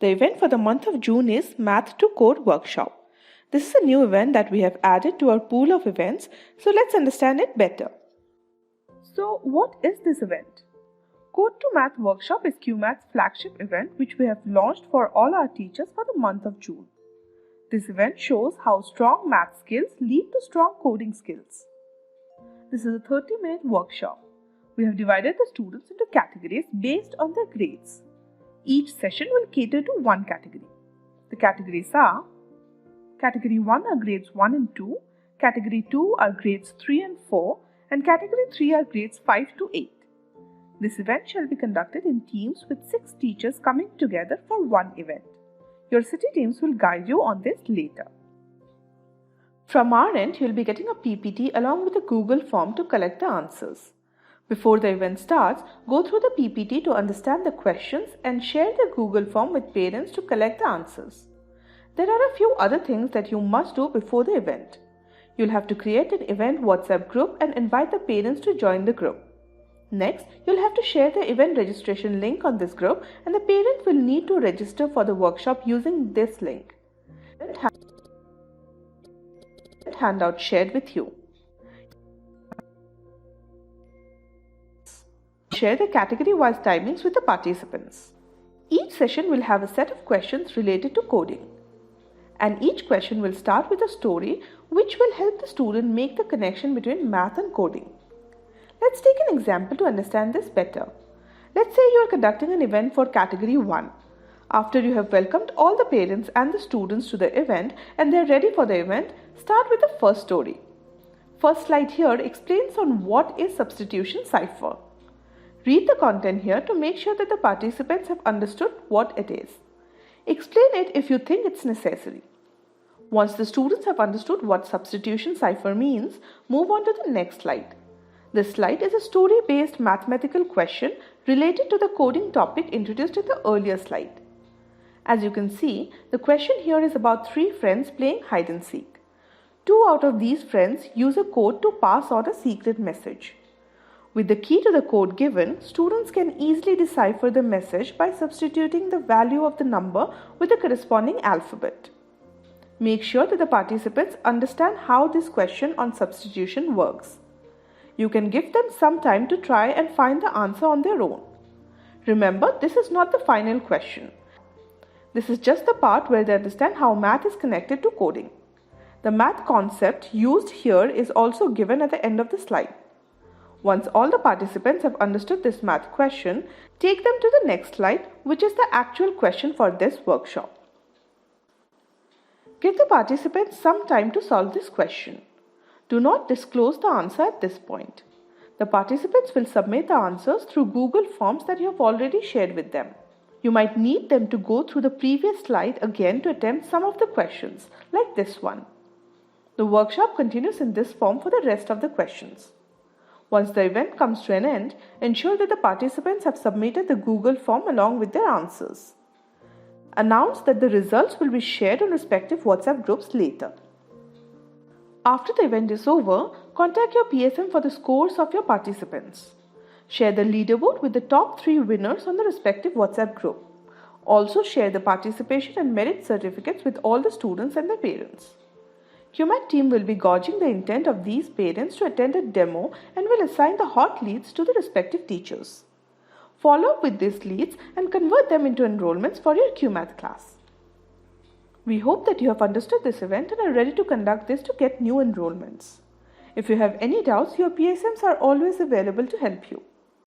The event for the month of June is Math to Code Workshop. This is a new event that we have added to our pool of events, so let's understand it better. So, what is this event? Code to Math Workshop is QMath's flagship event which we have launched for all our teachers for the month of June. This event shows how strong math skills lead to strong coding skills. This is a 30-minute workshop. We have divided the students into categories based on their grades. Each session will cater to one category. The categories are: Category 1 are grades 1 and 2, Category 2 are grades 3 and 4, and Category 3 are grades 5 to 8. This event shall be conducted in teams with 6 teachers coming together for one event. Your city teams will guide you on this later. From our end, you will be getting a PPT along with a Google form to collect the answers. Before the event starts, go through the PPT to understand the questions and share the Google form with parents to collect the answers. There are a few other things that you must do before the event. You'll have to create an event WhatsApp group and invite the parents to join the group. Next, you'll have to share the event registration link on this group and the parent will need to register for the workshop using this link. Handout shared with you. Share the category-wise timings with the participants. Each session will have a set of questions related to coding. And each question will start with a story which will help the student make the connection between math and coding. Let's take an example to understand this better. Let's say you are conducting an event for Category 1. After you have welcomed all the parents and the students to the event and they are ready for the event, start with the first story. First slide here explains on what is substitution cipher. Read the content here to make sure that the participants have understood what it is. Explain it if you think it's necessary. Once the students have understood what substitution cipher means, move on to the next slide. This slide is a story-based mathematical question related to the coding topic introduced in the earlier slide. As you can see, the question here is about 3 friends playing hide and seek. 2 out of these friends use a code to pass on a secret message. With the key to the code given, students can easily decipher the message by substituting the value of the number with the corresponding alphabet. Make sure that the participants understand how this question on substitution works. You can give them some time to try and find the answer on their own. Remember, this is not the final question. This is just the part where they understand how math is connected to coding. The math concept used here is also given at the end of the slide. Once all the participants have understood this math question, take them to the next slide, which is the actual question for this workshop. Give the participants some time to solve this question. Do not disclose the answer at this point. The participants will submit the answers through Google Forms that you have already shared with them. You might need them to go through the previous slide again to attempt some of the questions, like this one. The workshop continues in this form for the rest of the questions. Once the event comes to an end, ensure that the participants have submitted the Google Form along with their answers. Announce that the results will be shared on respective WhatsApp groups later. After the event is over, contact your PSM for the scores of your participants. Share the leaderboard with the top 3 winners on the respective WhatsApp group. Also share the participation and merit certificates with all the students and their parents. QMath team will be gauging the intent of these parents to attend a demo and will assign the hot leads to the respective teachers. Follow up with these leads and convert them into enrollments for your QMath class. We hope that you have understood this event and are ready to conduct this to get new enrollments. If you have any doubts, your PSMs are always available to help you.